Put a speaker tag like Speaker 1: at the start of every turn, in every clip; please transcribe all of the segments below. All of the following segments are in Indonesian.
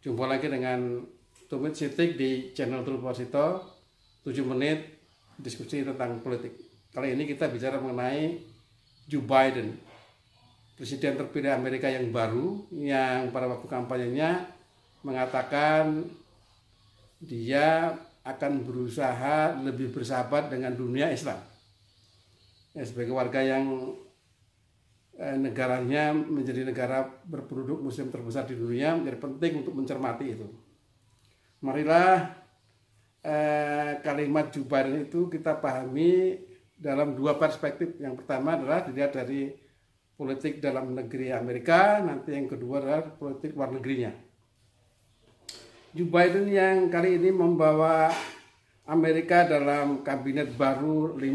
Speaker 1: Jumpa lagi dengan Tumit Sitik di channel Tulposito 7 menit diskusi tentang politik. Kali ini kita bicara mengenai Joe Biden, Presiden terpilih Amerika yang baru, yang pada waktu kampanyenya mengatakan dia akan berusaha lebih bersahabat dengan dunia Islam. Sebagai warga yang negaranya menjadi negara berpenduduk muslim terbesar di dunia, menjadi penting untuk mencermati itu. Marilah kalimat Joe Biden itu kita pahami dalam dua perspektif. Yang pertama adalah dilihat dari politik dalam negeri Amerika, nanti yang kedua adalah politik luar negerinya. Joe Biden yang kali ini membawa Amerika dalam kabinet baru 15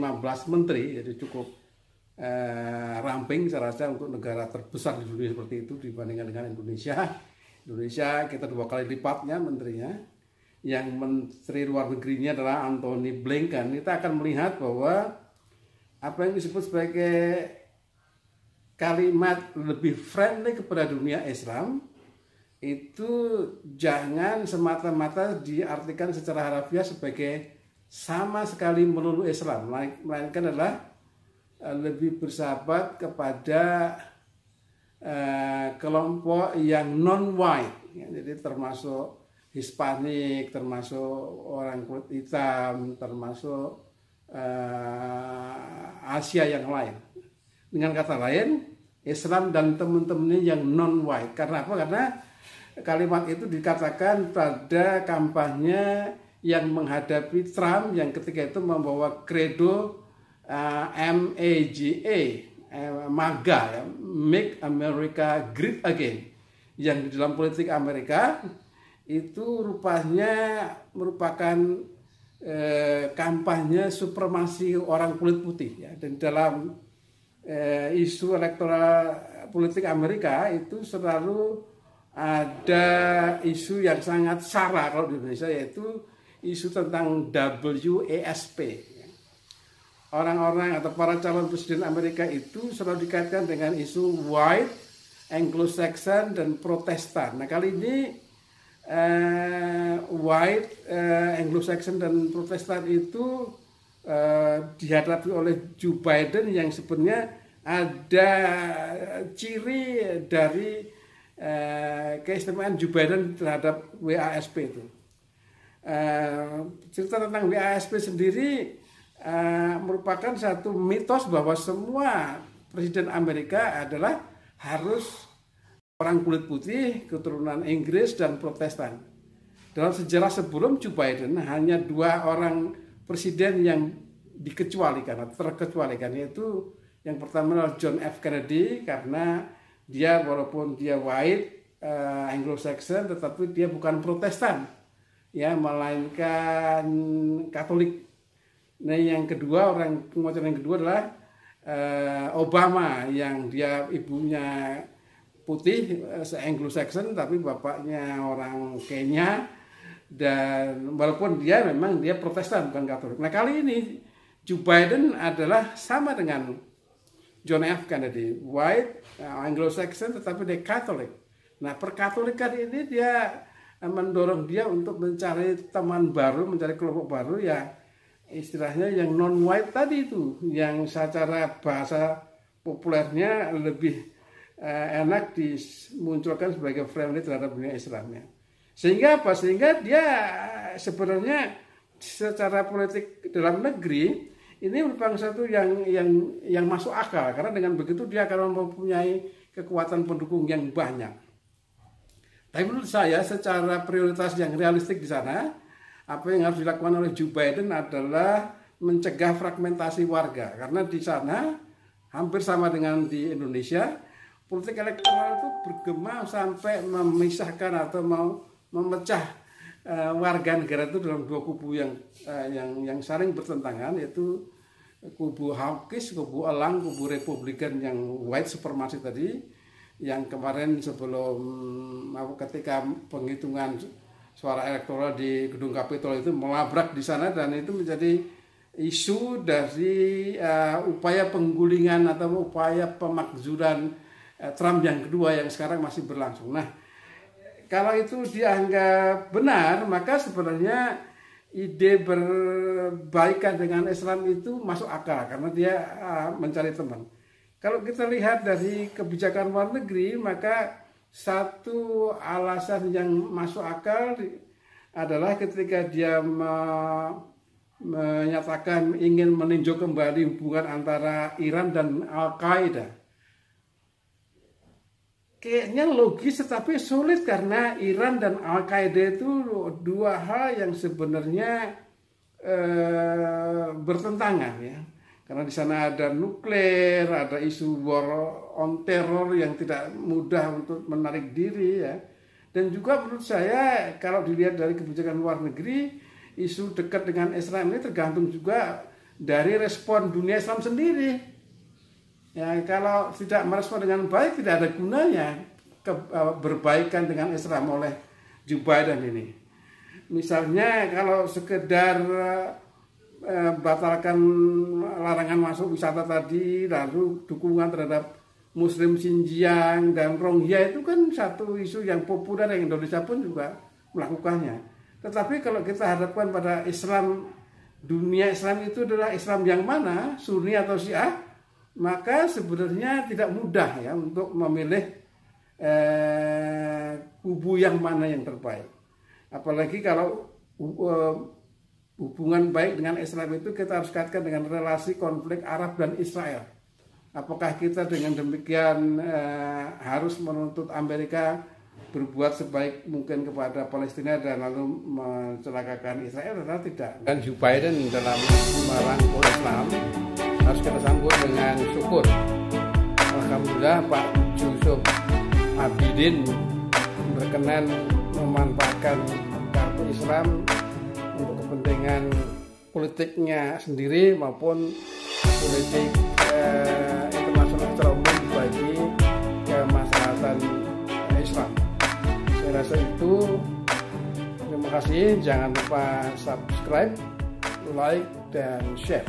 Speaker 1: menteri, jadi cukup ramping saya rasa untuk negara terbesar di dunia seperti itu dibandingkan dengan Indonesia. Indonesia kita 2 kali lipatnya menterinya. Yang menteri luar negerinya adalah Antony Blinken. Kita akan melihat bahwa apa yang disebut sebagai kalimat lebih friendly kepada dunia Islam itu jangan semata-mata diartikan secara harafiah sebagai sama sekali melulu Islam, melainkan adalah lebih bersahabat kepada kelompok yang non-white, ya, jadi termasuk Hispanik, termasuk orang kulit hitam, termasuk Asia yang lain. Dengan kata lain, Islam dan teman-temannya yang non-white. Karena apa? Karena kalimat itu dikatakan pada kampanye yang menghadapi Trump yang ketika itu membawa kredo MAGA, ya, Make America Great Again, yang di dalam politik Amerika itu rupanya merupakan kampanye supremasi orang kulit putih, ya. Dan dalam isu elektoral politik Amerika itu selalu ada isu yang sangat sara kalau di Indonesia, yaitu isu tentang WASP. Orang-orang atau para calon presiden Amerika itu selalu dikaitkan dengan isu white, Anglo-Saxon, dan Protestan. Nah kali ini white, Anglo-Saxon, dan Protestan itu dihadapi oleh Joe Biden yang sebenarnya ada ciri dari keistimewaan Joe Biden terhadap WASP itu. Cerita tentang WASP sendiri merupakan satu mitos bahwa semua presiden Amerika adalah harus orang kulit putih, keturunan Inggris dan Protestan. Dalam sejarah sebelum Joe Biden hanya 2 orang presiden yang dikecualikan atau terkecualikan, yaitu yang pertama adalah John F. Kennedy, karena dia walaupun dia white, Anglo-Saxon, tetapi dia bukan Protestan, ya, melainkan Katolik. Nah yang kedua, orang kemudian yang kedua adalah Obama, yang dia ibunya putih, Anglo-Saxon, tapi bapaknya orang Kenya, dan walaupun dia memang dia Protestan bukan Katolik. Nah kali ini Joe Biden adalah sama dengan John F. Kennedy, white, Anglo-Saxon, tetapi dia Katolik. Nah perkatolikan ini dia mendorong dia untuk mencari teman baru, mencari kelompok baru, ya istilahnya yang non-white tadi itu, yang secara bahasa populernya lebih enak dimunculkan sebagai friendly terhadap dunia Islamnya. Sehingga apa? Sehingga dia sebenarnya secara politik dalam negeri ini merupakan satu yang masuk akal, karena dengan begitu dia akan mempunyai kekuatan pendukung yang banyak. Tapi menurut saya secara prioritas yang realistik di sana, apa yang harus dilakukan oleh Joe Biden adalah mencegah fragmentasi warga, karena di sana hampir sama dengan di Indonesia, politik elektoral itu bergema sampai memisahkan atau mau memecah warga negara itu dalam 2 kubu yang saling bertentangan, yaitu kubu hawkish, kubu elang, kubu Republikan yang white supremacy tadi, yang kemarin sebelum ketika penghitungan suara elektoral di gedung Capitol itu melabrak di sana, dan itu menjadi isu dari upaya penggulingan atau upaya pemakzulan Trump yang kedua yang sekarang masih berlangsung. Nah, kalau itu dianggap benar, maka sebenarnya ide berbaikan dengan Islam itu masuk akal karena dia mencari teman. Kalau kita lihat dari kebijakan luar negeri, maka satu alasan yang masuk akal adalah ketika dia menyatakan ingin meninjau kembali hubungan antara Iran dan Al-Qaeda. Kayaknya logis tetapi sulit karena Iran dan Al-Qaeda itu dua hal yang sebenarnya bertentangan ya. Karena di sana ada nuklir, ada isu war on terror yang tidak mudah untuk menarik diri ya. Dan juga menurut saya kalau dilihat dari kebijakan luar negeri, isu dekat dengan Islam ini tergantung juga dari respon dunia Islam sendiri. Ya, kalau tidak merespon dengan baik, tidak ada gunanya berbaikan dengan Islam oleh Joe Biden ini. Misalnya kalau sekedar batalkan larangan masuk wisata tadi, lalu dukungan terhadap Muslim Xinjiang dan Rohingya itu kan satu isu yang populer yang Indonesia pun juga melakukannya. Tetapi kalau kita hadapkan pada Islam, dunia Islam itu adalah Islam yang mana, Sunni atau Syiah, maka sebenarnya tidak mudah ya untuk memilih kubu yang mana yang terbaik. Apalagi kalau hubungan baik dengan Islam itu kita harus kaitkan dengan relasi konflik Arab dan Israel. Apakah kita dengan demikian harus menuntut Amerika berbuat sebaik mungkin kepada Palestina dan lalu mencelakakan Israel atau tidak? Dan Joe Biden dalam merangkul Islam harus kita sambut dengan syukur. Alhamdulillah Pak Yusuf Abidin berkenan memanfaatkan kartu Islam untuk kepentingan politiknya sendiri maupun politik internasional secara umum bagi kemaslahatan Islam. Saya rasa itu. Terima kasih. Jangan lupa subscribe, like, dan share.